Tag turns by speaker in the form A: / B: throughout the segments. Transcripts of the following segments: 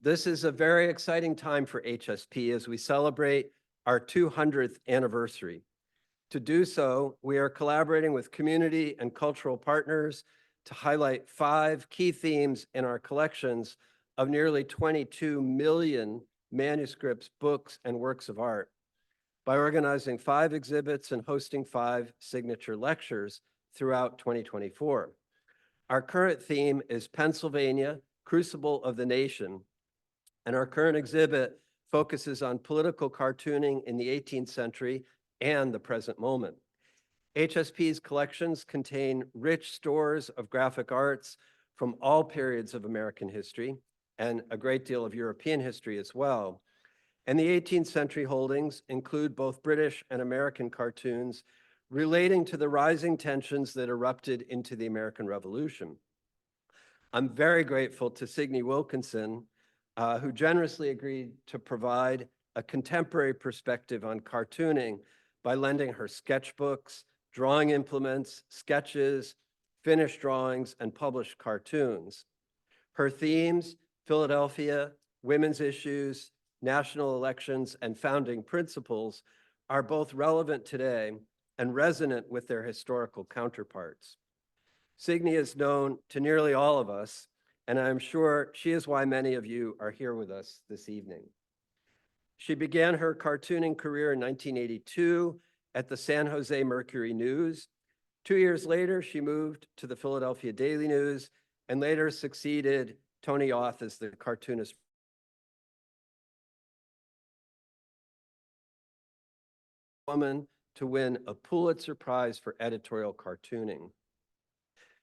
A: This is a very exciting time for HSP as we celebrate our 200th anniversary. To do so, we are collaborating with community and cultural partners to highlight 5 key themes in our collections of nearly 22 million manuscripts, books, and works of art by organizing 5 exhibits and hosting 5 signature lectures throughout 2024. Our current theme is Pennsylvania, Crucible of the Nation, and our current exhibit focuses on political cartooning in the 18th century and the present moment. HSP's collections contain rich stores of graphic arts from all periods of American history and a great deal of European history as well. And the 18th century holdings include both British and American cartoons relating to the rising tensions that erupted into the American Revolution. I'm very grateful to Signe Wilkinson, who generously agreed to provide a contemporary perspective on cartooning by lending her sketchbooks, drawing implements, sketches, finished drawings, and published cartoons. Her themes, Philadelphia, women's issues, national elections, and founding principles, are both relevant today and resonant with their historical counterparts. Signe is known to nearly all of us, and I'm sure she is why many of you are here with us this evening. She began her cartooning career in 1982 at the San Jose Mercury News. 2 years later, she moved to the Philadelphia Daily News and later succeeded Tony Auth as the cartoonist woman to win a Pulitzer Prize for editorial cartooning.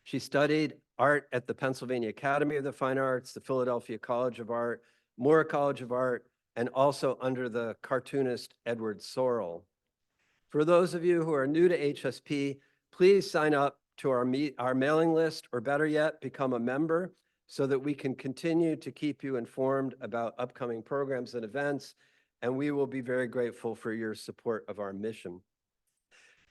A: She studied art at the Pennsylvania Academy of the Fine Arts, the Philadelphia College of Art, Moore College of Art, and also under the cartoonist Edward Sorrell. For those of you who are new to HSP, please sign up to our mailing list, or better yet, become a member so that we can continue to keep you informed about upcoming programs and events, and we will be very grateful for your support of our mission.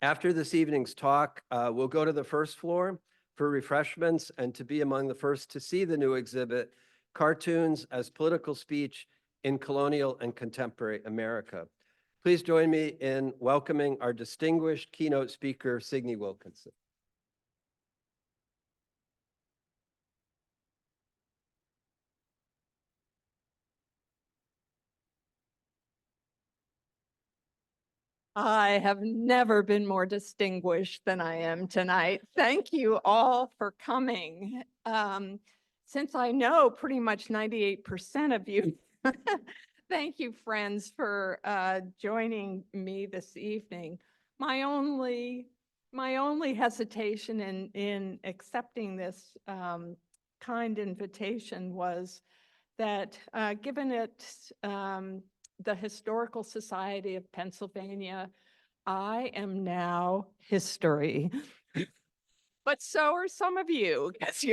A: After this evening's talk, we'll go to the first floor for refreshments and to be among the first to see the new exhibit, Cartoons as Political Speech in Colonial and Contemporary America. Please join me in welcoming our distinguished keynote speaker, Signe Wilkinson.
B: I have never been more distinguished than I am tonight. Thank you all for coming. Since I know pretty much 98% of you, thank you, friends, for joining me this evening. My only hesitation in accepting this kind invitation was that given it the Historical Society of Pennsylvania, I am now history. But so are some of you, because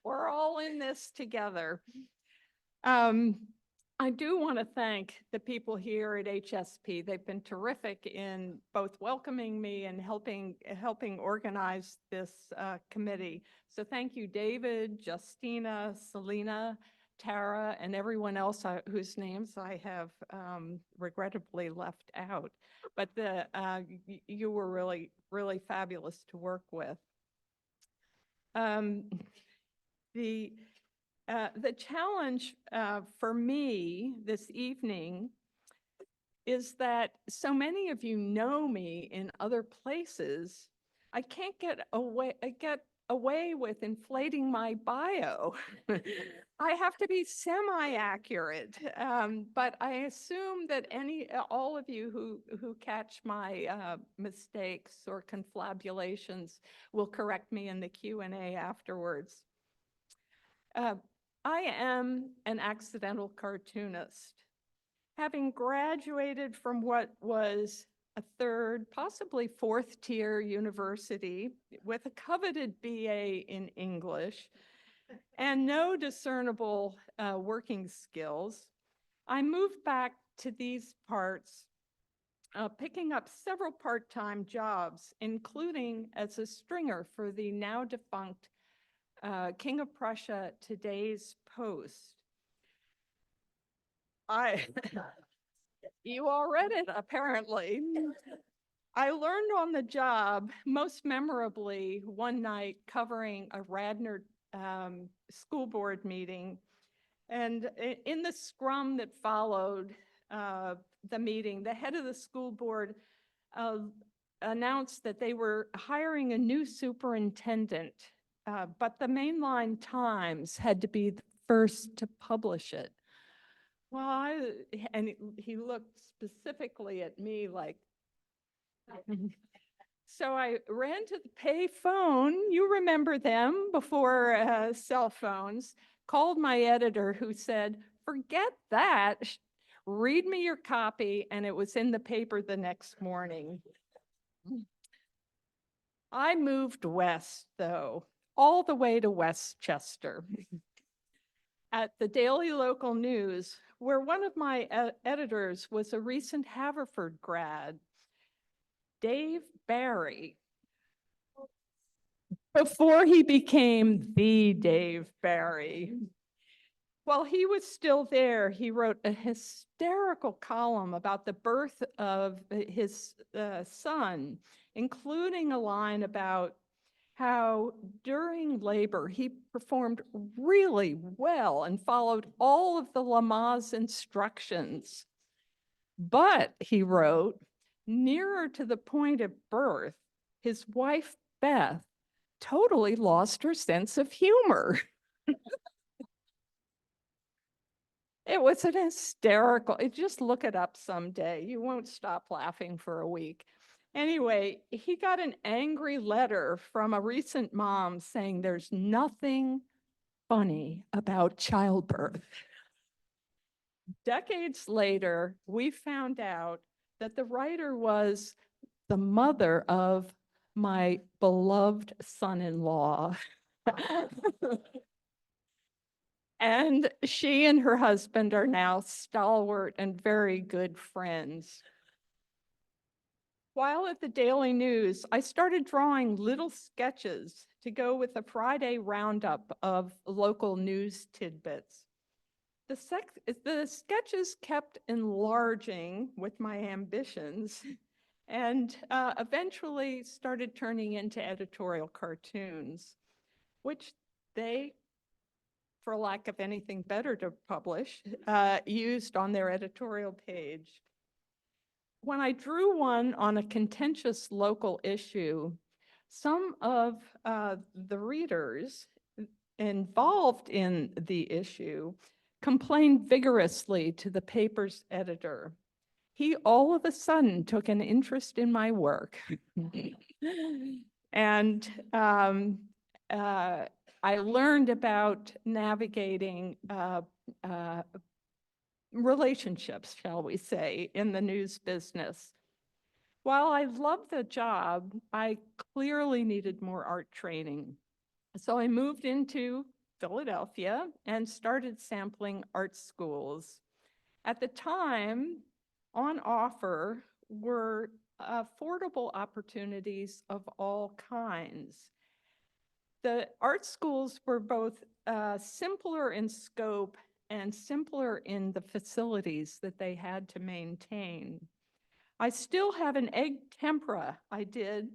B: we're all in this together. I do want to thank the people here at HSP. They've been terrific in both welcoming me and helping organize this committee. So thank you, David, Justina, Selena, Tara, and everyone else whose names I have regrettably left out. But you were really, really fabulous to work with. The challenge for me this evening is that so many of you know me in other places. I can't get away with inflating my bio. I have to be semi-accurate, but I assume that all of you who catch my mistakes or confabulations will correct me in the Q&A afterwards. I am an accidental cartoonist. Having graduated from what was a third, possibly fourth tier university with a coveted BA in English and no discernible working skills, I moved back to these parts, picking up several part-time jobs, including as a stringer for the now defunct King of Prussia Today's Post, You all read it, apparently. I learned on the job, most memorably, one night covering a Radnor school board meeting. And in the scrum that followed the meeting, the head of the school board announced that they were hiring a new superintendent, but the mainline Times had to be the first to publish it. Well, and he looked specifically at me like, so I ran to the pay phone. You remember them before cell phones. Called my editor, who said, forget that. Read me your copy. And it was in the paper the next morning. I moved west, though, all the way to Westchester at the Daily Local News, where one of my editors was a recent Haverford grad, Dave Barry. Before he became the Dave Barry. While he was still there, he wrote a hysterical column about the birth of his son, including a line about how during labor he performed really well and followed all of the Lamaze instructions. But, he wrote, nearer to the point of birth, his wife, Beth, totally lost her sense of humor. It was an hysterical, just look it up someday. You won't stop laughing for a week. Anyway, he got an angry letter from a recent mom saying there's nothing funny about childbirth. Decades later, we found out that the writer was the mother of my beloved son-in-law. And she and her husband are now stalwart and very good friends. While at the Daily News, I started drawing little sketches to go with the Friday roundup of local news tidbits. The sketches kept enlarging with my ambitions and eventually started turning into editorial cartoons, which they, for lack of anything better to publish, used on their editorial page. When I drew one on a contentious local issue, some of the readers involved in the issue complained vigorously to the paper's editor. He all of a sudden took an interest in my work. And I learned about navigating relationships, shall we say, in the news business. While I loved the job, I clearly needed more art training. So I moved into Philadelphia and started sampling art schools. At the time, on offer were affordable opportunities of all kinds. The art schools were both simpler in scope and simpler in the facilities that they had to maintain. I still have an egg tempera I did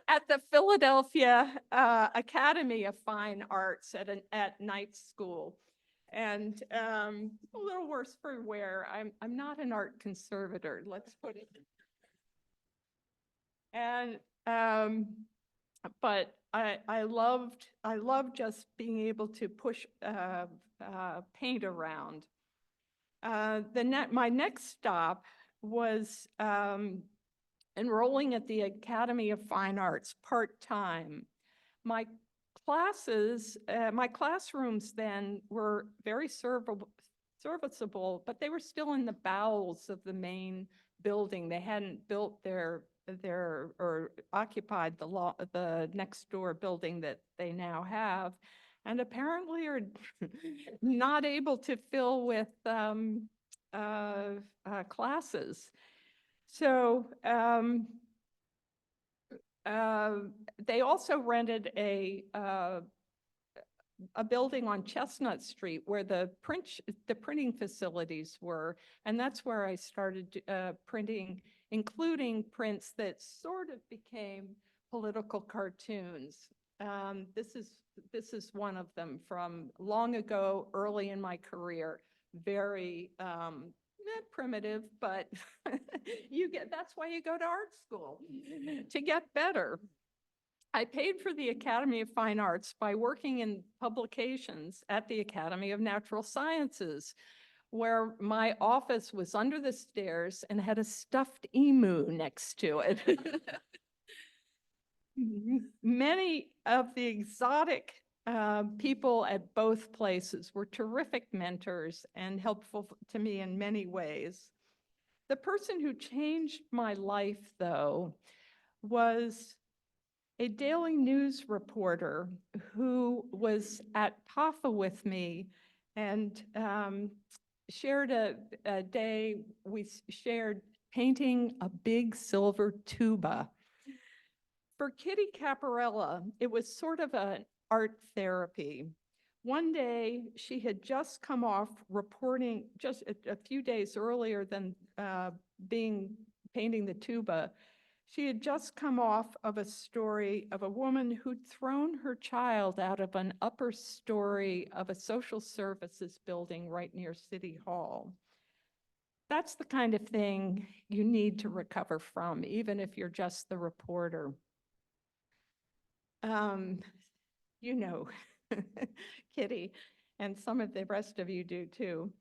B: at the Philadelphia Academy of Fine Arts at night school. And a little worse for wear, I'm not an art conservator, let's put it. And but I loved just being able to push paint around. My next stop was enrolling at the Academy of Fine Arts part-time. My classrooms then were very serviceable, but they were still in the bowels of the main building. They hadn't built or occupied the next door building that they now have, and apparently are not able to fill with classes. So they also rented a a building on Chestnut Street where the printing facilities were. And that's where I started printing, including prints that sort of became political cartoons. This is one of them from long ago, early in my career. Very primitive, but that's why you go to art school, to get better. I paid for the Academy of Fine Arts by working in publications at the Academy of Natural Sciences, where my office was under the stairs and had a stuffed emu next to it. Many of the exotic people at both places were terrific mentors and helpful to me in many ways. The person who changed my life, though, was a daily news reporter who was at PAFA with me and shared a day. We shared painting a big silver tuba. For Kitty Caparella, it was sort of an art therapy. One day, she had just come off reporting just a few days earlier than painting the tuba. She had just come off of a story of a woman who'd thrown her child out of an upper story of a social services building right near City Hall. That's the kind of thing you need to recover from, even if you're just the reporter. You know, Kitty, and some of the rest of you do too.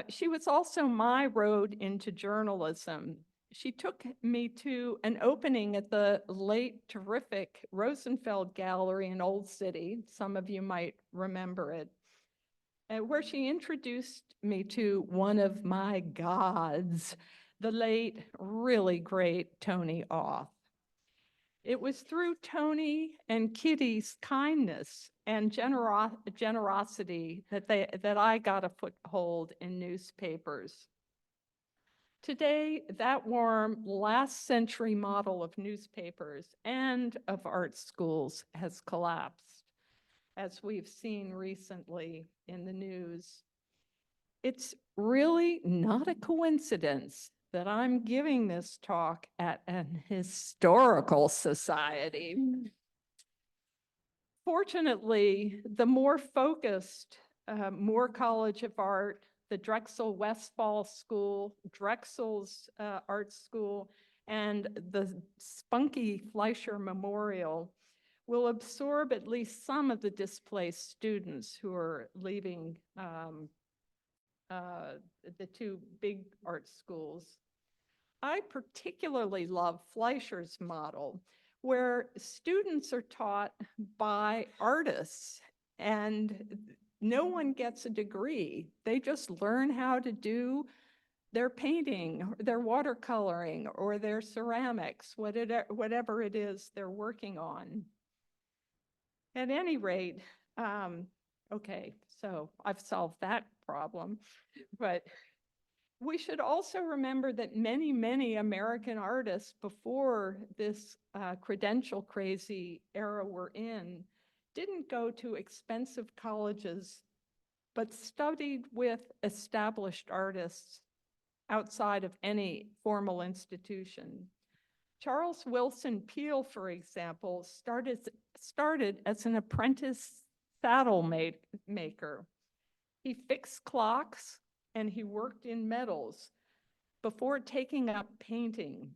B: She was also my road into journalism. She took me to an opening at the late terrific Rosenfeld Gallery in Old City. Some of you might remember it, where she introduced me to one of my gods, the late, really great Tony Auth. It was through Tony and Kitty's kindness and generosity that I got a foothold in newspapers. Today, that warm last century model of newspapers and of art schools has collapsed, as we've seen recently in the news. It's really not a coincidence that I'm giving this talk at an historical society. Fortunately, the more focused Moore College of Art, the Drexel Westfall School, Drexel's Art School, and the spunky Fleischer Memorial will absorb at least some of the displaced students who are leaving the two big art schools. I particularly love Fleischer's model, where students are taught by artists and no one gets a degree. They just learn how to do their painting, their watercoloring, or their ceramics, whatever it is they're working on. At any rate, okay, so I've solved that problem, but we should also remember that many, many American artists before this credential crazy era we're in didn't go to expensive colleges, but studied with established artists outside of any formal institution. Charles Wilson Peale, for example, started as an apprentice saddle maker. He fixed clocks and he worked in metals before taking up painting.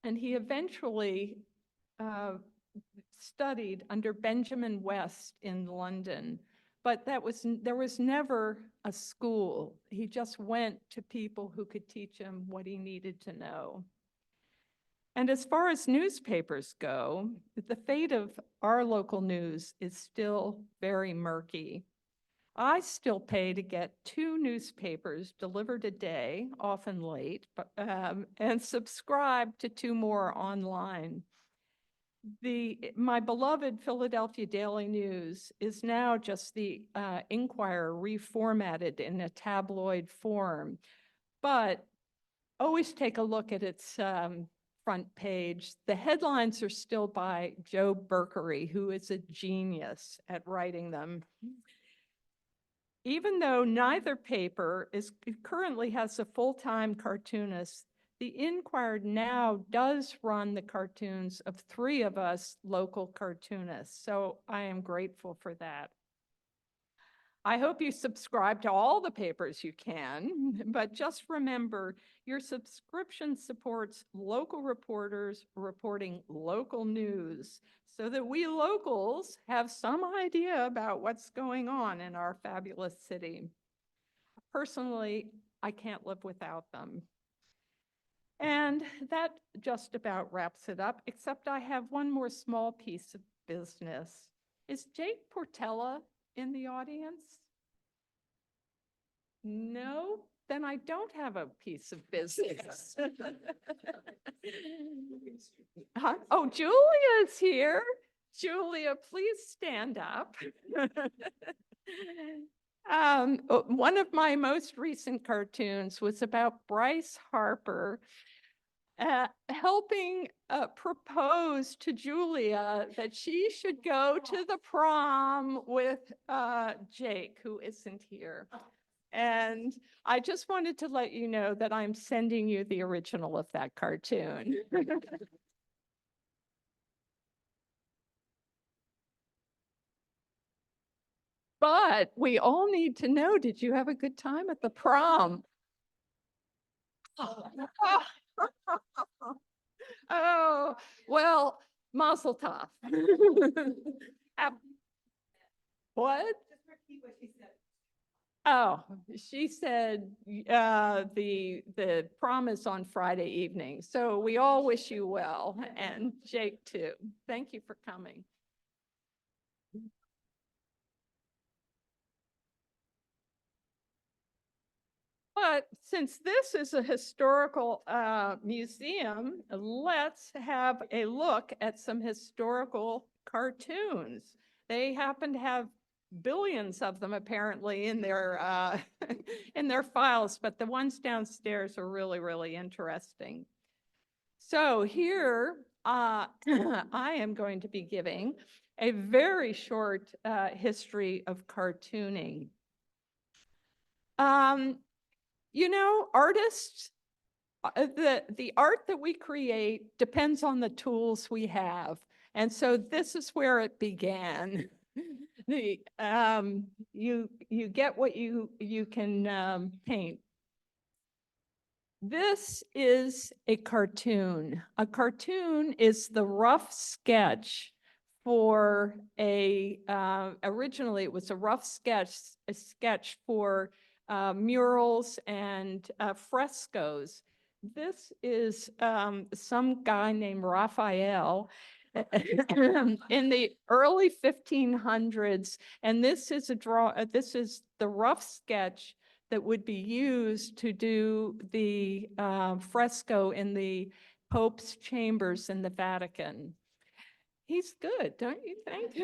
B: And he eventually studied under Benjamin West in London, but there was never a school. He just went to people who could teach him what he needed to know. And as far as newspapers go, the fate of our local news is still very murky. I still pay to get 2 newspapers delivered a day, often late, and subscribe to 2 more online. My beloved Philadelphia Daily News is now just the Inquirer reformatted in a tabloid form, but always take a look at its front page. The headlines are still by Joe Berkery, who is a genius at writing them. Even though neither paper currently has a full-time cartoonist, the Inquirer now does run the cartoons of 3 of us local cartoonists, so I am grateful for that. I hope you subscribe to all the papers you can, but just remember, your subscription supports local reporters reporting local news so that we locals have some idea about what's going on in our fabulous city. Personally, I can't live without them. And that just about wraps it up, except I have one more small piece of business. Is Jake Portella in the audience? No? Then I don't have a piece of business. Huh? Oh, Julia's here. Julia, please stand up. One of my most recent cartoons was about Bryce Harper helping propose to Julia that she should go to the prom with Jake, who isn't here. And I just wanted to let you know that I'm sending you the original of that cartoon. But we all need to know, did you have a good time at the prom? Oh, well, mazel tov. What? Oh, she said the prom is on Friday evening. So we all wish you well, and Jake too. Thank you for coming. But since this is a historical museum, let's have a look at some historical cartoons. They happen to have billions of them apparently in their in their files, but the ones downstairs are really, really interesting. So here I am going to be giving a very short history of cartooning. You know, artists, the art that we create depends on the tools we have. And so this is where it began. You get what you can paint. This is a cartoon. A cartoon is the rough sketch for originally it was a rough sketch for murals and frescoes. This is some guy named Raphael in the early 1500s, and this is this is the rough sketch that would be used to do the fresco in the Pope's chambers in the Vatican. He's good, don't you think?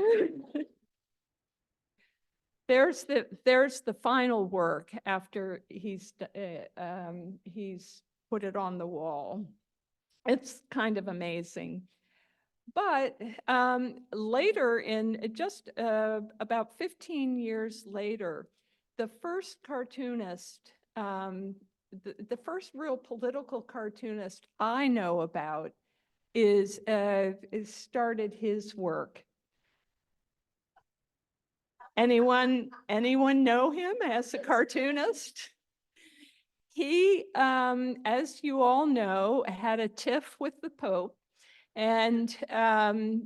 B: There's the final work after he's put it on the wall. It's kind of amazing. But later, in just about 15 years later, the first cartoonist, the first real political cartoonist I know about is started his work. Anyone know him as a cartoonist? He, as you all know, had a tiff with the Pope, and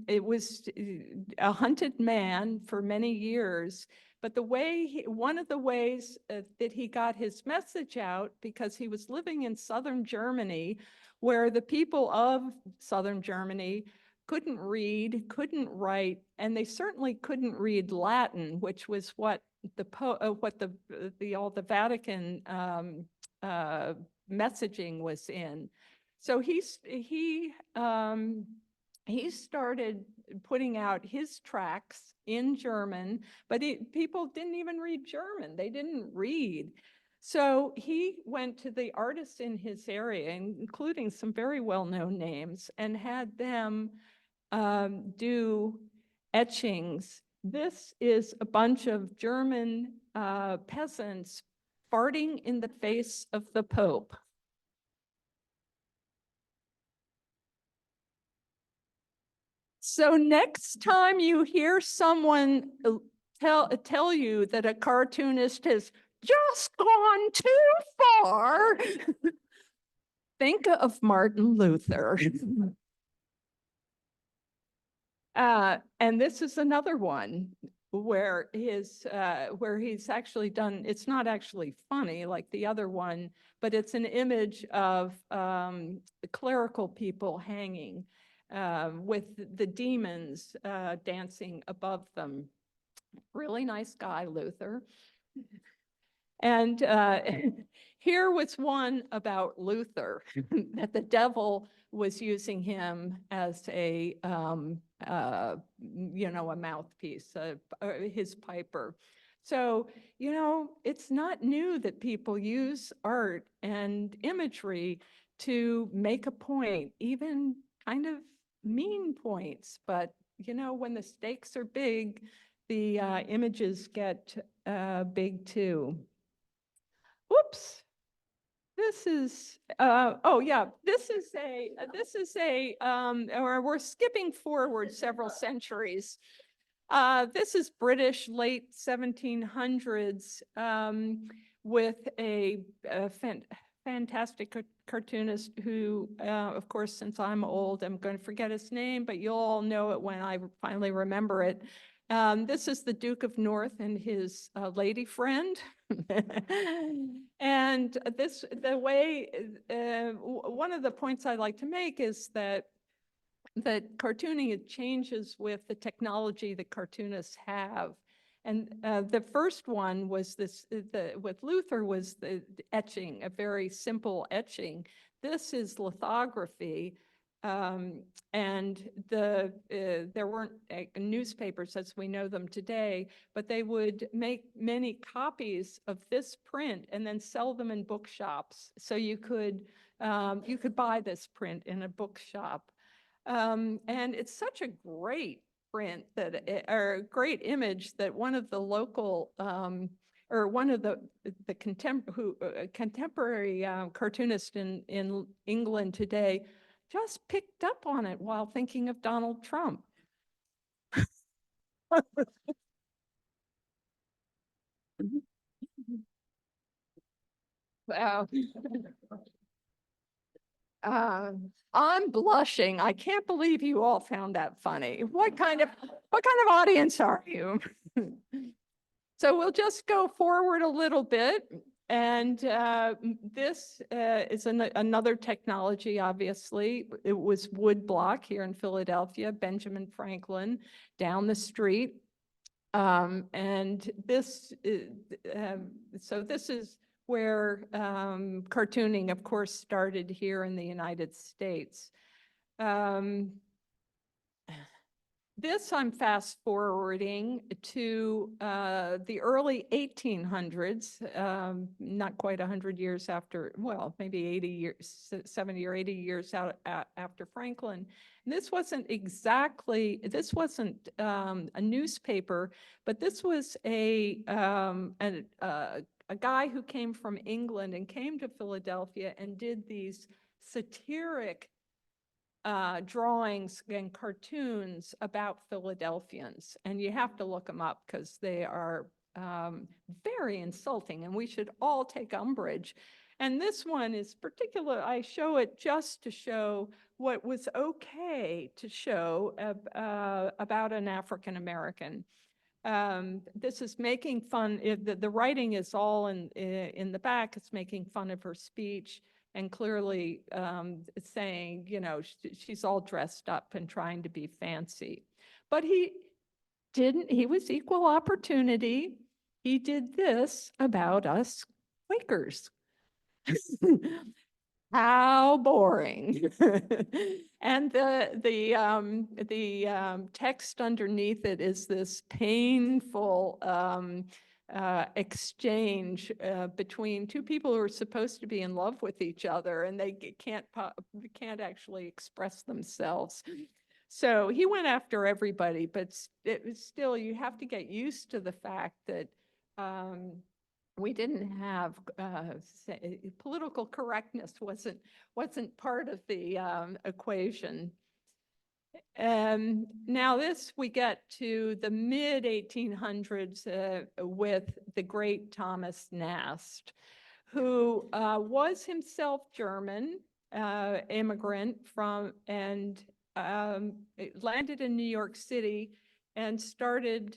B: it was a hunted man for many years. But one of the ways that he got his message out, because he was living in southern Germany, where the people of southern Germany couldn't read, couldn't write, and they certainly couldn't read Latin, which was what all the Vatican messaging was in. So he started putting out his tracts in German, but people didn't even read German. They didn't read. So he went to the artists in his area, including some very well-known names, and had them do etchings. This is a bunch of German peasants farting in the face of the Pope. So next time you hear someone tell you that a cartoonist has just gone too far, think of Martin Luther. And this is another one where he's actually done, it's not actually funny like the other one, but it's an image of clerical people hanging with the demons dancing above them. Really nice guy, Luther. And here was one about Luther, that the devil was using him as a mouthpiece, his piper. So, it's not new that people use art and imagery to make a point, even kind of mean points. But, when the stakes are big, the images get big too. Whoops. This is, or we're skipping forward several centuries. This is British late 1700s with a fantastic cartoonist who, of course, since I'm old, I'm going to forget his name, but you'll all know it when I finally remember it. This is the Duke of North and his lady friend. And one of the points I like to make is that cartooning changes with the technology that cartoonists have. And the first one was with Luther was the etching, a very simple etching. This is lithography. And there weren't newspapers as we know them today, but they would make many copies of this print and then sell them in bookshops. So you could buy this print in a bookshop. And it's such a great print or a great image that one of the local or one of the contemporary cartoonists in England today just picked up on it while thinking of Donald Trump. Wow. I'm blushing. I can't believe you all found that funny. What kind of audience are you? So we'll just go forward a little bit. And this is another technology, obviously. It was wood block here in Philadelphia, Benjamin Franklin, down the street. And this, so this is where cartooning, of course, started here in the United States. This I'm fast forwarding to the early 1800s, not quite 100 years after, well, maybe 80 years, 70 or 80 years out after Franklin. And this wasn't a newspaper, but this was a guy who came from England and came to Philadelphia and did these satiric drawings and cartoons about Philadelphians. And you have to look them up because they are very insulting and we should all take umbrage. And this one is particular, I show it just to show what was okay to show about an African American. This is making fun, the writing is all in the back, it's making fun of her speech. And clearly saying, she's all dressed up and trying to be fancy. But he was equal opportunity. He did this about us Quakers. How boring. And the text underneath it is this painful exchange between two people who are supposed to be in love with each other, and they can't actually express themselves. So he went after everybody, but it was still, you have to get used to the fact that we didn't have political correctness wasn't part of the equation. Now we get to the mid 1800s with the great Thomas Nast, who was himself German, immigrant and landed in New York City and started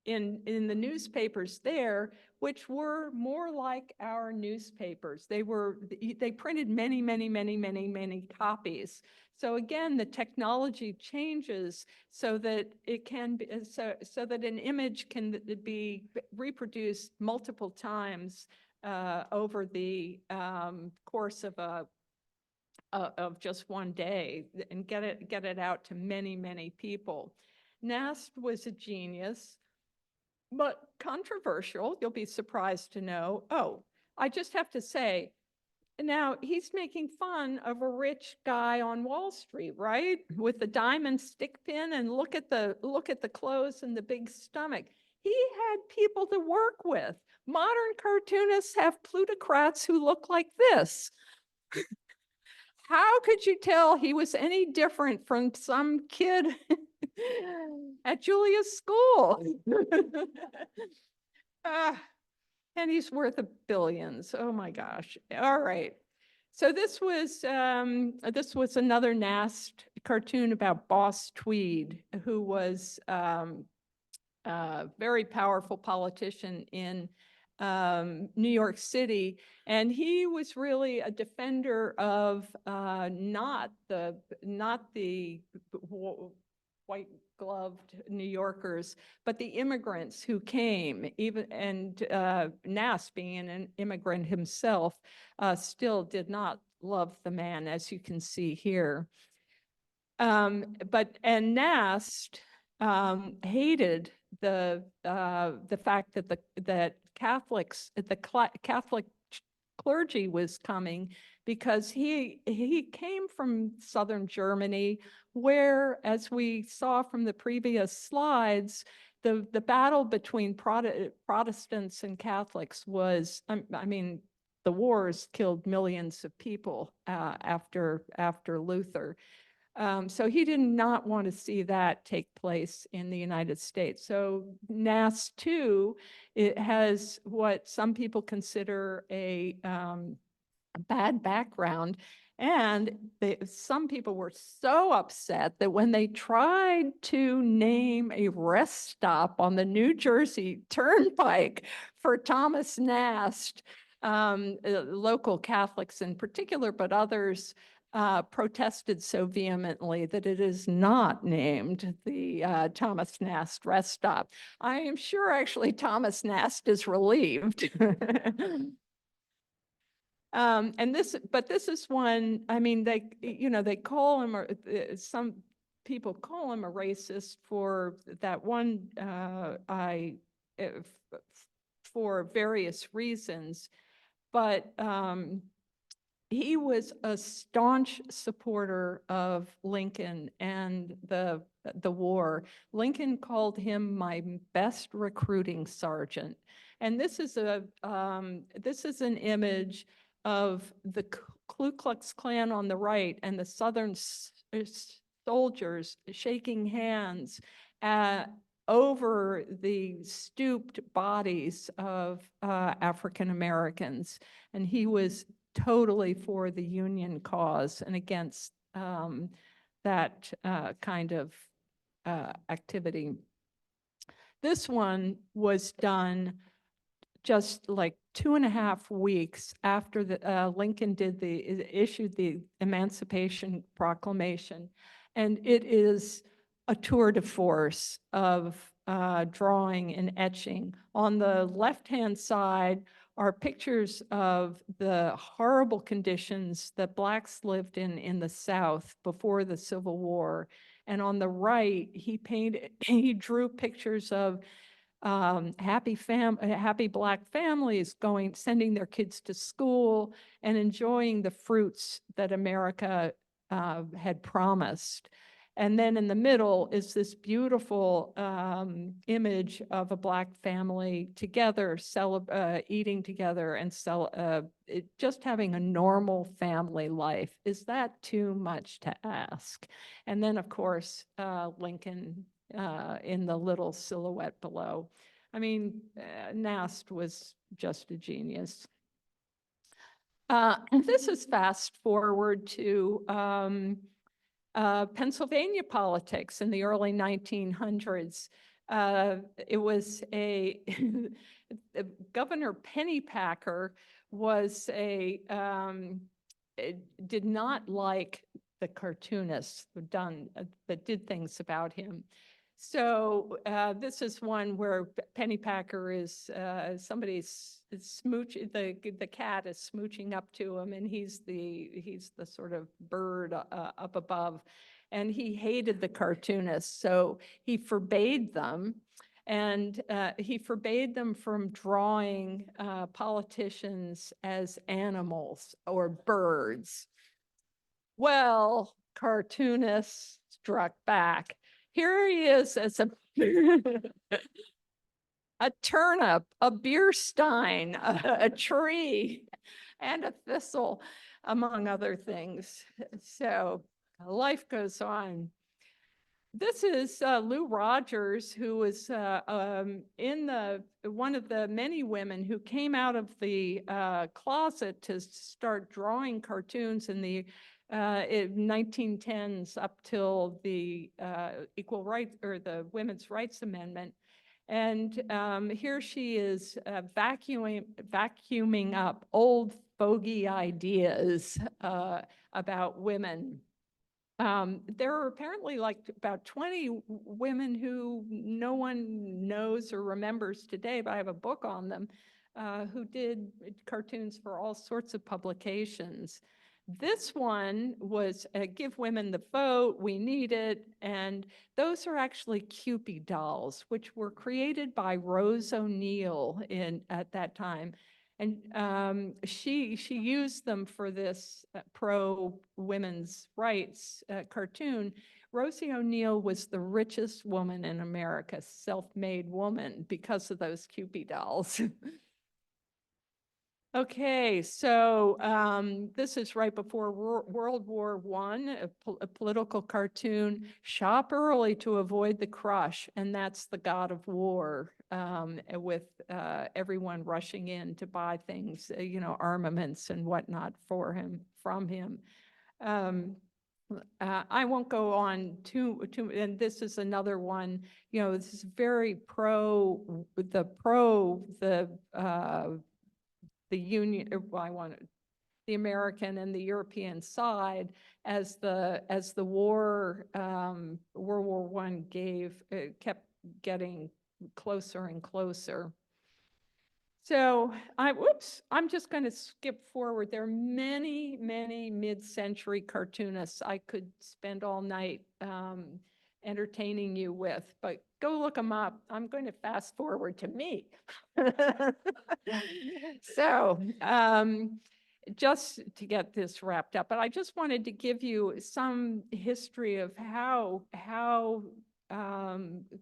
B: in the newspapers there, which were more like our newspapers. They printed many copies. So again, the technology changes so that it can be, so that an image can be reproduced multiple times over the course of just one day, and get it out to many people. Nast was a genius, but controversial. You'll be surprised to know. Oh, I just have to say, now he's making fun of a rich guy on Wall Street, right? With the diamond stick pin, and look at the clothes and the big stomach. He had people to work with. Modern cartoonists have plutocrats who look like this. How could you tell he was any different from some kid at Julia's school? And he's worth billions. Oh my gosh. All right. So this was another Nast cartoon about Boss Tweed, who was a very powerful politician in New York City, and he was really a defender of not the white gloved New Yorkers, but the immigrants who came. And Nast, being an immigrant himself, still did not love the man, as you can see here. And Nast hated the fact that Catholic clergy was coming, because he came from southern Germany, where, as we saw from the previous slides, the battle between Protestants and Catholics was, I mean, the wars killed millions of people after Luther. So he did not want to see that take place in the United States. So Nast, too, it has what some people consider a bad background. And some people were so upset that when they tried to name a rest stop on the New Jersey Turnpike for Thomas Nast, local Catholics in particular, but others, protested so vehemently that it is not named the Thomas Nast rest stop. I am sure actually Thomas Nast is relieved. But this is one, I mean, they call him, or some people call him a racist for that one, for various reasons, but he was a staunch supporter of Lincoln and the war. Lincoln called him my best recruiting sergeant. And this is an image of the Ku Klux Klan on the right and the Southern soldiers shaking hands over the stooped bodies of African Americans. And he was totally for the Union cause and against that kind of activity. This one was done just like 2.5 weeks after Lincoln issued the Emancipation Proclamation, and it is a tour de force of drawing and etching. On the left-hand side are pictures of the horrible conditions that Blacks lived in the South before the Civil War. And on the right, he drew pictures of happy Black families sending their kids to school and enjoying the fruits that America had promised. And then in the middle is this beautiful image of a Black family together, eating together and just having a normal family life. Is that too much to ask? And then, of course, Lincoln in the little silhouette below. I mean, Nast was just a genius. This is fast forward to Pennsylvania politics in the early 1900s. It was Governor Pennypacker was did not like the cartoonists that did things about him. So this is one where Pennypacker is somebody's the cat is smooching up to him, and he's the sort of bird up above, and he hated the cartoonists, so he forbade them, and he forbade them from drawing politicians as animals or birds. Well, cartoonists struck back. Here he is as a turnip, a beer stein, a tree, and a thistle, among other things. So life goes on. This is Lou Rogers, who was one of the many women who came out of the closet to start drawing cartoons in the 1910s up till the Equal Rights or the Women's Rights Amendment. And here she is vacuuming up old fogey ideas about women. There are apparently like about 20 women who no one knows or remembers today, but I have a book on them, who did cartoons for all sorts of publications. This one was Give Women the Vote, We Need It, and those are actually Cupid dolls, which were created by Rose O'Neill at that time. And she used them for this pro-women's rights cartoon. Rosie O'Neill was the richest woman in America, self-made woman, because of those Cupid dolls. Okay, so this is right before World War I, a political cartoon. Shop early to avoid the crush, and that's the god of war, with everyone rushing in to buy things, armaments and whatnot from him. I won't go on too, and this is another one. This is very the Union, the American and the European side as the war, World War I kept getting closer and closer. So I'm just going to skip forward. There are many, many mid-century cartoonists I could spend all night entertaining you with, but go look them up. I'm going to fast forward to me. So just to get this wrapped up, but I just wanted to give you some history of how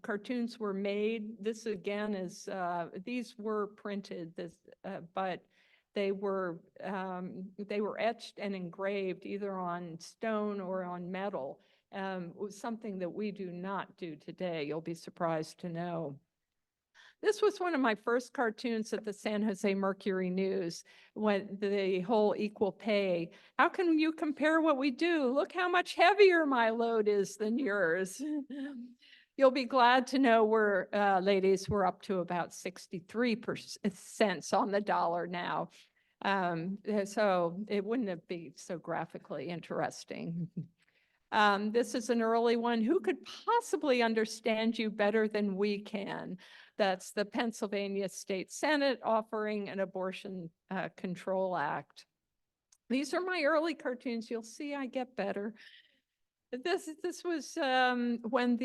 B: cartoons were made. This again is, these were printed, but they were etched and engraved either on stone or on metal. Was something that we do not do today, you'll be surprised to know. This was one of my first cartoons at the San Jose Mercury News, when the whole equal pay. How can you compare what we do? Look how much heavier my load is than yours. You'll be glad to know ladies, we're up to about 63 cents on the dollar now. So it wouldn't be so graphically interesting. This is an early one. Who could possibly understand you better than we can? That's the Pennsylvania State Senate offering an abortion control act. These are my early cartoons. You'll see I get better. This was when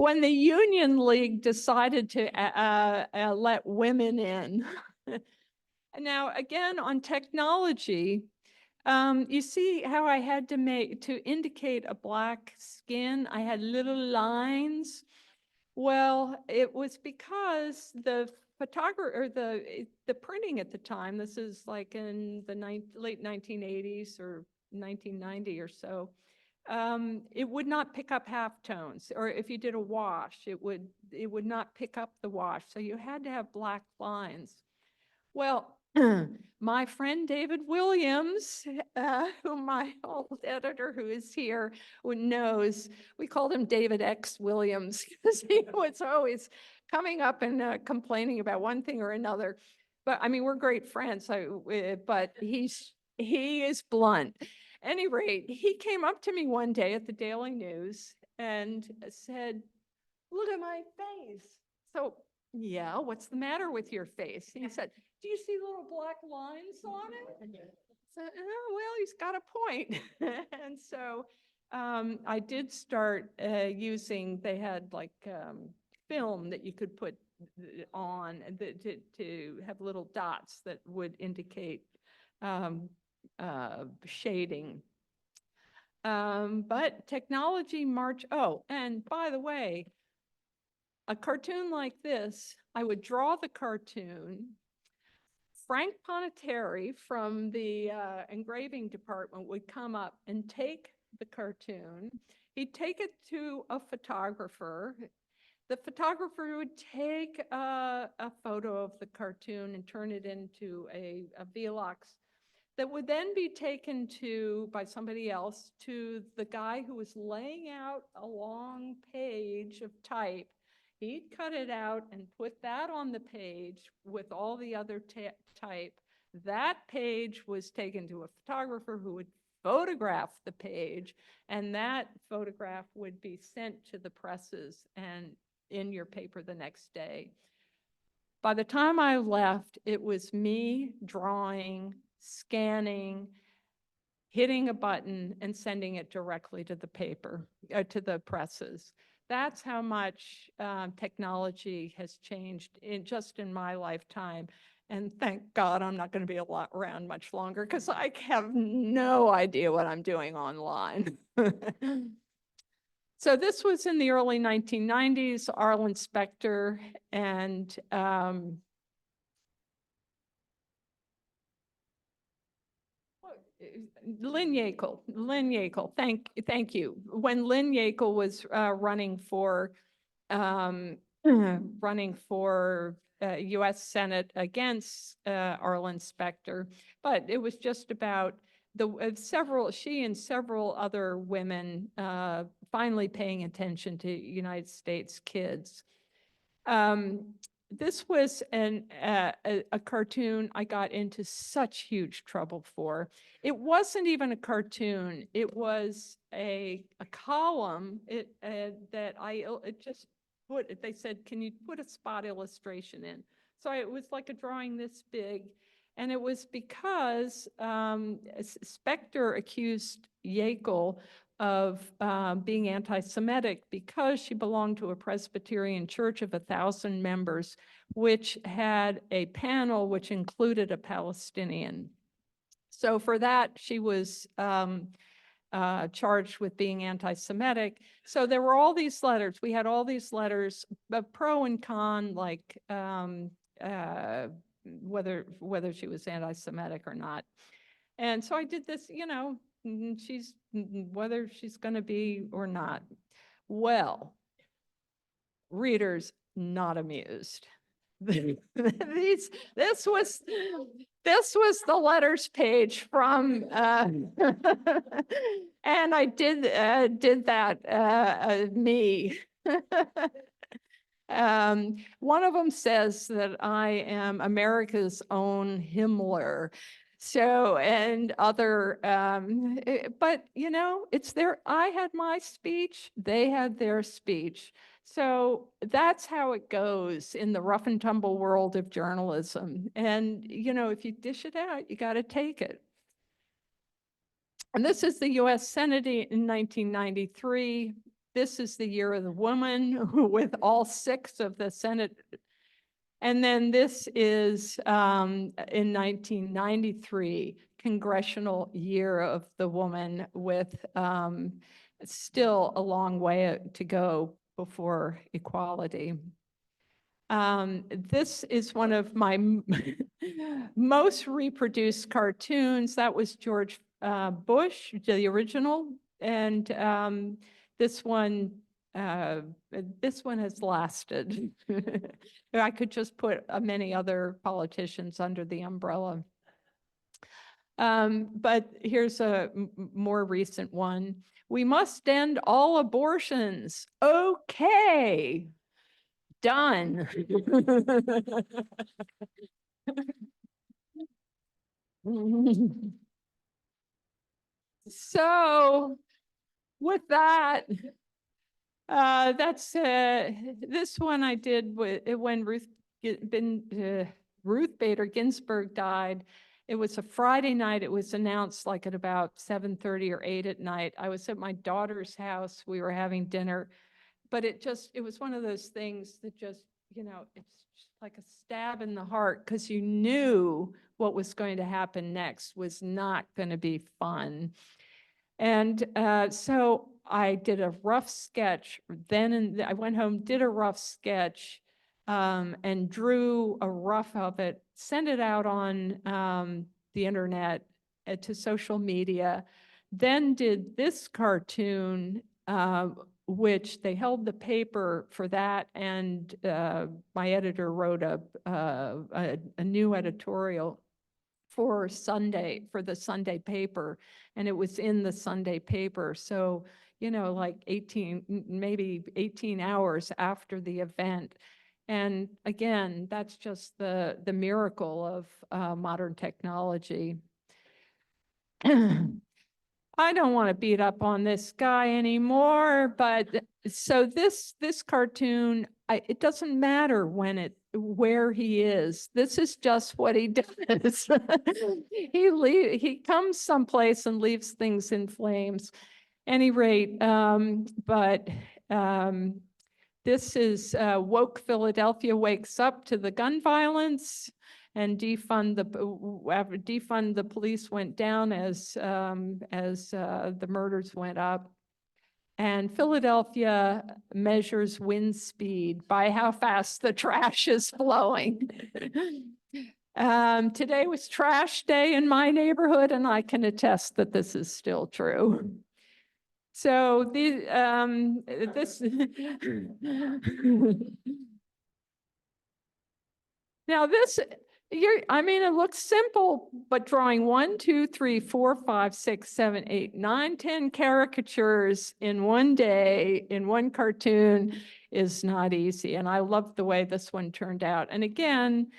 B: when the Union League decided to let women in. Now, again, on technology, you see how I had to indicate a black skin. I had little lines. Well, it was because the photographer or the printing at the time, this is like in the late 1980s or 1990 or so, it would not pick up halftones, or if you did a wash, it would not pick up the wash. So you had to have black lines. Well, my friend David Williams, who my old editor who is here knows, we called him David X. Williams because he was always coming up and complaining about one thing or another. But I mean, we're great friends, but he is blunt. At any rate, he came up to me one day at the Daily News and said, "Look at my face." So, yeah, what's the matter with your face? He said, "Do you see little black lines on it?" So, oh, well, he's got a point. And so I did start using, they had like film that you could put on to have little dots that would indicate shading. But technology oh, and by the way, a cartoon like this, I would draw the cartoon. Frank Poneteri from the engraving department would come up and take the cartoon. He'd take it to a photographer. The photographer would take a photo of the cartoon and turn it into a Velox that would then be taken by somebody else to the guy who was laying out a long page of type. He'd cut it out and put that on the page with all the other type. That page was taken to a photographer who would photograph the page, and that photograph would be sent to the presses and in your paper the next day. By the time I left, it was me drawing, scanning, hitting a button, and sending it directly to the paper, to the presses. That's how much technology has changed just in my lifetime. And thank God I'm not going to be around much longer because I have no idea what I'm doing online. So this was in the early 1990s, Arlen Specter and Lynn Yackel, thank you. When Lynn Yackel was running for U.S. Senate against Arlen Specter, but it was just about she and several other women finally paying attention to United States kids. This was a cartoon I got into such huge trouble for. It wasn't even a cartoon. It was a column that they said, "Can you put a spot illustration in?" So it was like a drawing this big. And it was because Specter accused Yackel of being anti-Semitic because she belonged to a Presbyterian church of 1,000 members, which had a panel which included a Palestinian. So for that, she was charged with being anti-Semitic. So there were all these letters. We had all these letters, pro and con, like whether she was anti-Semitic or not. And so I did this, whether she's going to be or not. Well, readers not amused. This was the letters page from, and I did that me. One of them says that I am America's own Himmler. So, and other, but you know, it's their, I had my speech, they had their speech. So that's how it goes in the rough and tumble world of journalism. And, you know, if you dish it out, you got to take it. And this is the US Senate in 1993. This is the year of the woman with all 6 of the Senate. And then this is in 1993, Congressional Year of the Woman, with still a long way to go before equality. This is one of my most reproduced cartoons. That was George Bush, the original. And this one has lasted. I could just put many other politicians under the umbrella. But here's a more recent one. We must end all abortions. Okay, done. So with that, that's this one I did when Ruth Bader Ginsburg died. It was a Friday night. It was announced like at about 7:30 or 8 at night. I was at my daughter's house. We were having dinner, but it was one of those things that just, you know, it's just like a stab in the heart, because you knew what was going to happen next was not going to be fun. And so I did a rough sketch then, and I went home, did a rough sketch, and drew a rough of it, sent it out on the internet to social media, then did this cartoon, which they held the paper for that, and my editor wrote a new editorial for Sunday, for the Sunday paper, and it was in the Sunday paper. So, you know, like maybe 18 hours after the event. And again, that's just the miracle of modern technology. I don't want to beat up on this guy anymore, but so this cartoon, it doesn't matter where he is. This is just what he does. He comes someplace and leaves things in flames. Any rate, but this is woke Philadelphia wakes up to the gun violence, and defund the police went down as the murders went up. And Philadelphia measures wind speed by how fast the trash is flowing. Today was trash day in my neighborhood, and I can attest that this is still true. So this now this, I mean, it looks simple, but drawing 1, 2, 3, 4, 5, 6, 7, 8, 9, 10 caricatures in one day, in one cartoon, is not easy. And I love the way this one turned out. And again,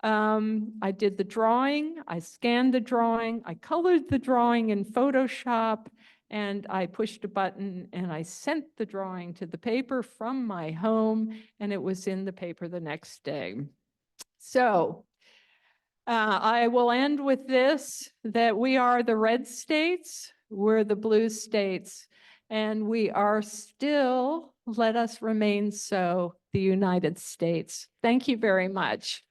B: I did the drawing, I scanned the drawing, I colored the drawing in Photoshop, and I pushed a button and I sent the drawing to the paper from my home, and it was in the paper the next day. So I will end with this, that we are the red states, we're the blue states, and we are still, let us remain so, the United States. Thank you very much.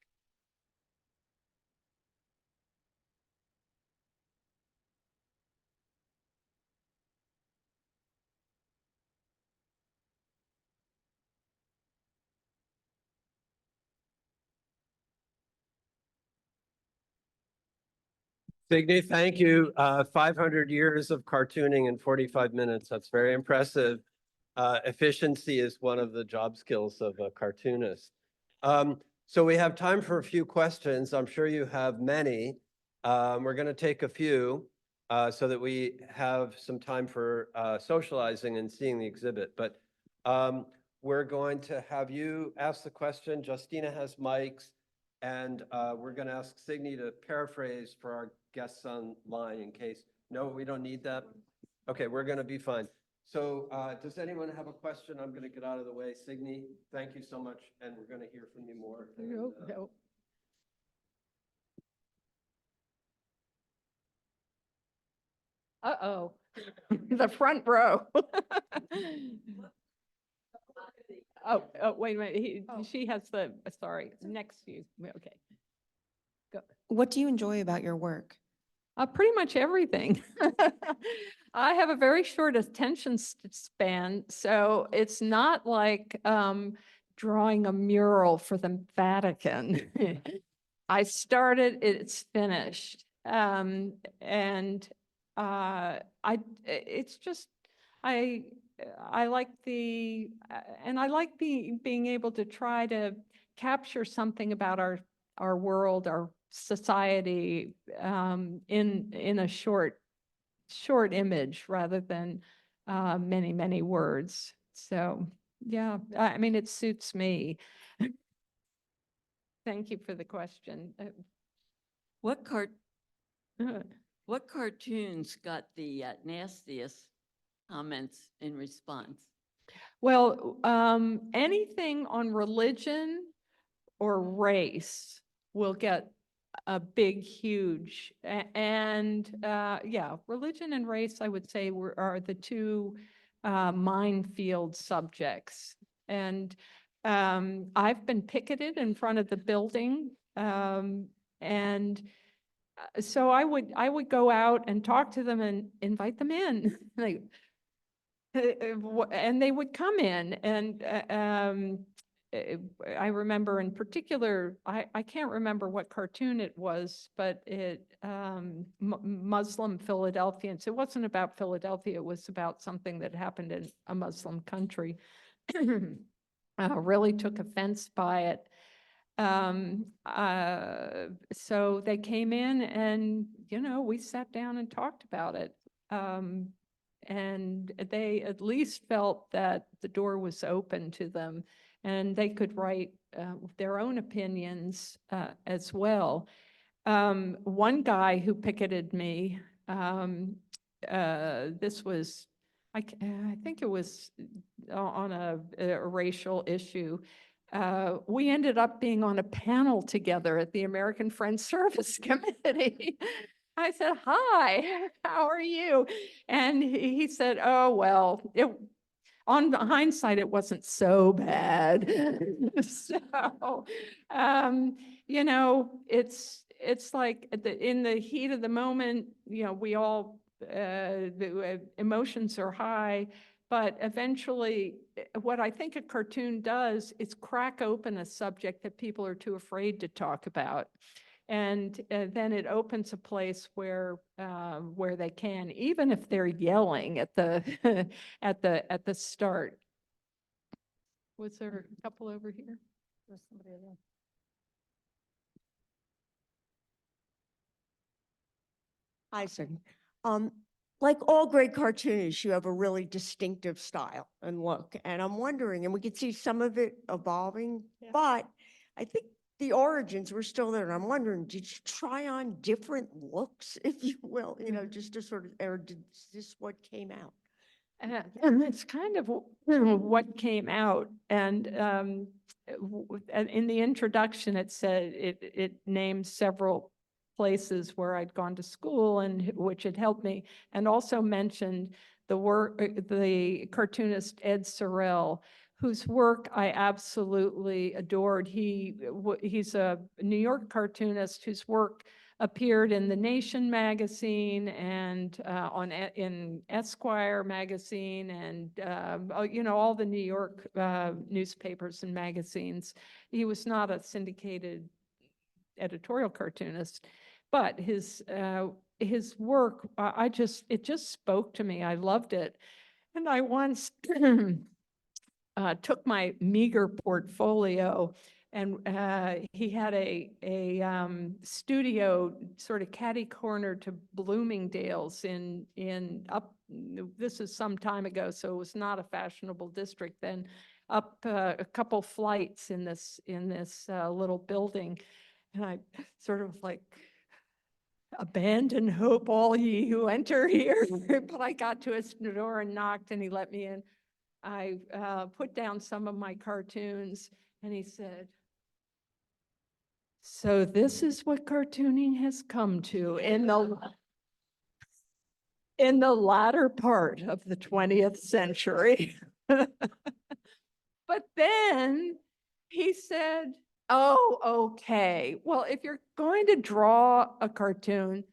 A: Signe, thank you. 500 years of cartooning in 45 minutes. That's very impressive. Efficiency is one of the job skills of a cartoonist. So we have time for a few questions. I'm sure you have many. We're going to take a few so that we have some time for socializing and seeing the exhibit. But we're going to have you ask the question. Justina has mics. And we're going to ask Signe to paraphrase for our guests online in case. No, we don't need that? Okay, we're going to be fine. So does anyone have a question? I'm going to get out of the way. Signe, thank you so much, and we're going to hear from you more. And,
B: No. Uh-oh, the front row. Oh, wait a minute. She has the, sorry, next to you. Okay. Go.
C: What do you enjoy about your work?
B: Pretty much everything. I have a very short attention span, so it's not like drawing a mural for the Vatican. I started, it's finished. It's just, I like and I like being able to try to capture something about our world, our society, in a short image rather than many words. So yeah, I mean, it suits me. Thank you for the question.
D: What cartoons got the nastiest comments in response?
B: Well, anything on religion or race will get a big, huge, yeah, religion and race, I would say, are the two minefield subjects. And I've been picketed in front of the building, and so I would go out and talk to them and invite them in, like, and they would come in. And I remember in particular, I can't remember what cartoon it was, but it Muslim Philadelphians. It wasn't about Philadelphia. It was about something that happened in a Muslim country. Really took offense by it. So they came in and, we sat down and talked about it. And they at least felt that the door was open to them and they could write their own opinions as well. One guy who picketed me, this was, I think it was on a racial issue. We ended up being on a panel together at the American Friends Service Committee. I said, "Hi, how are you?" And he said, "Oh, well, on hindsight, it wasn't so bad." So, it's like in the heat of the moment, we all, the emotions are high, but eventually what I think a cartoon does is crack open a subject that people are too afraid to talk about. And then it opens a place where they can, even if they're yelling at the at the start. Was there a couple over here? Was somebody there?
E: Hi, Signe. Like all great cartoonists, you have a really distinctive style and look. And I'm wondering, and we could see some of it evolving,
B: Yeah.
E: but I think the origins were still there. And I'm wondering, did you try on different looks, if you will, just to sort of, or did this what came out?
B: And it's kind of what came out. And in the introduction, it said it named several places where I'd gone to school and which had helped me, and also mentioned the cartoonist Ed Sorel, whose work I absolutely adored. He's a New York cartoonist whose work appeared in The Nation magazine and in Esquire magazine and all the New York newspapers and magazines. He was not a syndicated editorial cartoonist, but his work, it just spoke to me. I loved it. And I once took my meager portfolio, and he had a studio sort of catty corner to Bloomingdale's this is some time ago, so it was not a fashionable district then, up a couple flights in this little building. And I sort of like abandon hope, all ye who enter here. But I got to his door and knocked, and he let me in. I put down some of my cartoons, and he said, "So this is what cartooning has come to in the latter part of the 20th century." But then he said, "Oh, okay. Well, if you're going to draw a cartoon,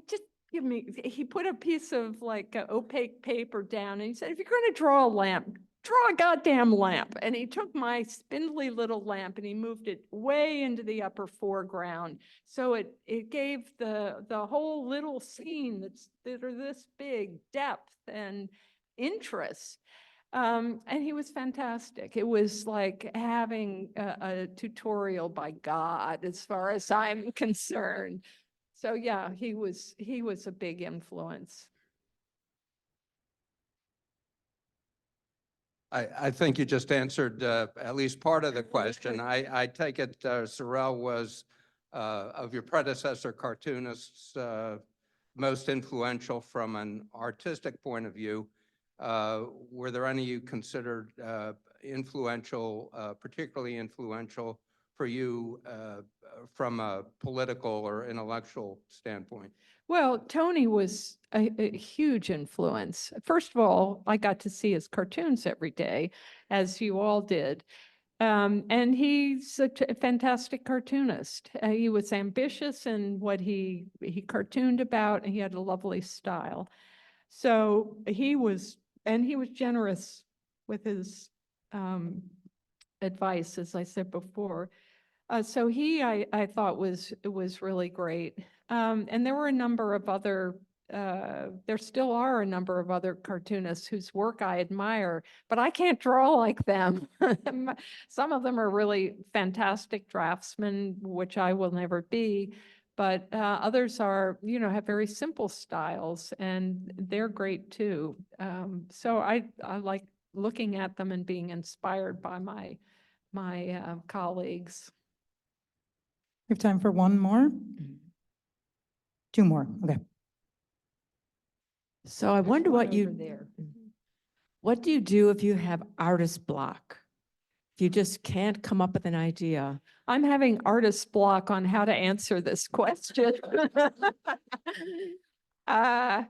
B: just give me," he put a piece of like opaque paper down, and he said, "If you're going to draw a lamp, draw a goddamn lamp." And he took my spindly little lamp and he moved it way into the upper foreground. So it gave the whole little scene that are this big depth and interest. And he was fantastic. It was like having a tutorial by God, as far as I'm concerned. So yeah, he was a big influence.
F: I think you just answered at least part of the question. I take it Sorrell was, of your predecessor cartoonists, most influential from an artistic point of view. Were there any you considered influential, particularly influential for you from a political or intellectual standpoint?
B: Well, Tony was a huge influence. First of all, I got to see his cartoons every day, as you all did. And he's a fantastic cartoonist. He was ambitious in what he cartooned about, and he had a lovely style. So he was generous with his advice, as I said before. So I thought was really great. And there were a number of other, there still are a number of other cartoonists whose work I admire, but I can't draw like them. Some of them are really fantastic draftsmen, which I will never be, but others are, have very simple styles, and they're great too. So I like looking at them and being inspired by my colleagues.
G: We have time for one more? Two more, okay.
H: So I wonder what what do you do if you have artist block? If you just can't come up with an idea?
B: I'm having artist block on how to answer this question. Yeah,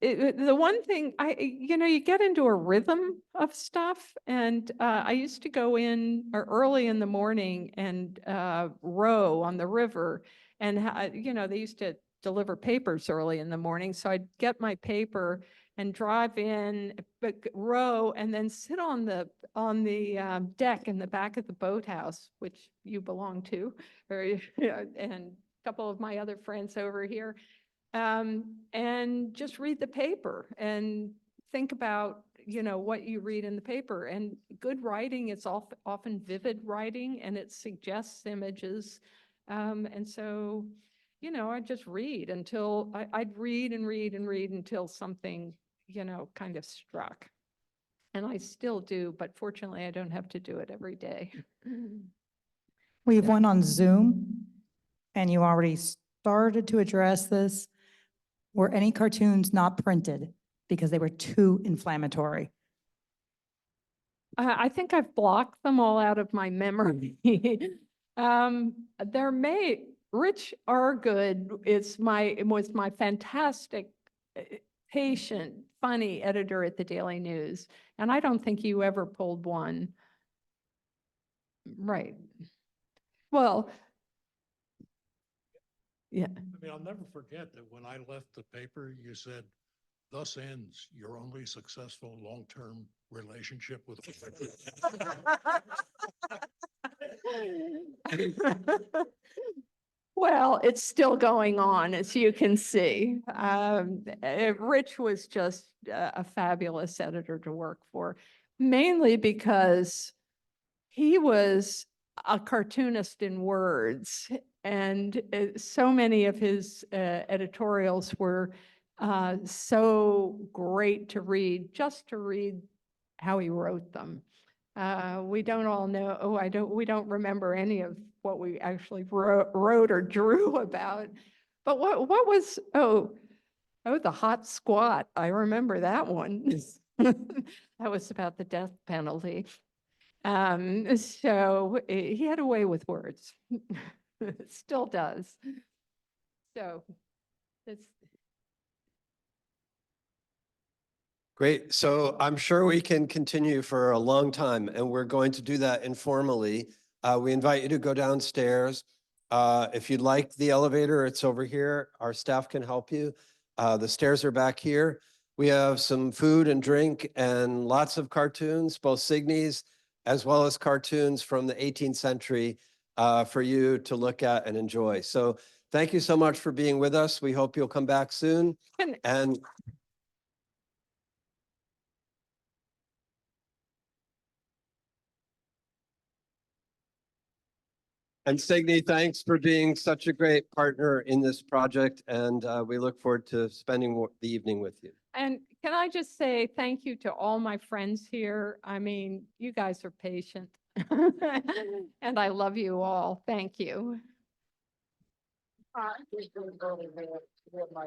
B: the one thing you get into a rhythm of stuff, and I used to go in early in the morning and row on the river, and they used to deliver papers early in the morning, so I'd get my paper and drive in, row, and then sit on the deck in the back of the boathouse, which you belong to, and couple of my other friends over here, and just read the paper and think about, what you read in the paper. And good writing is often vivid writing, and it suggests images. And so, I'd just read until I'd read and read and read until something, kind of struck. And I still do, but fortunately I don't have to do it every day.
G: We have one on Zoom, and you already started to address this. Were any cartoons not printed because they were too inflammatory?
B: I think I've blocked them all out of my memory. Rich Argood was my fantastic, patient, funny editor at the Daily News, and I don't think you ever pulled one. Right. Well, yeah.
I: I mean, I'll never forget that when I left the paper, you said, "Thus ends your only successful long-term relationship with."
B: Well, it's still going on, as you can see. Rich was just a fabulous editor to work for, mainly because he was a cartoonist in words, and so many of his editorials were so great to read, just to read how he wrote them. We don't all know, we don't remember any of what we actually wrote or drew about. But what was, oh, the hot squat. I remember that one. That was about the death penalty. So he had a way with words. Still does. So it's,
A: Great. So I'm sure we can continue for a long time, and we're going to do that informally. We invite you to go downstairs. If you'd like the elevator, it's over here. Our staff can help you. The stairs are back here. We have some food and drink and lots of cartoons, both Signe's as well as cartoons from the 18th century for you to look at and enjoy. So thank you so much for being with us. We hope you'll come back soon. And Signe, thanks for being such a great partner in this project, and we look forward to spending the evening with you.
B: and can I just say thank you to all my friends here? I mean, you guys are patient. And I love you all. Thank you.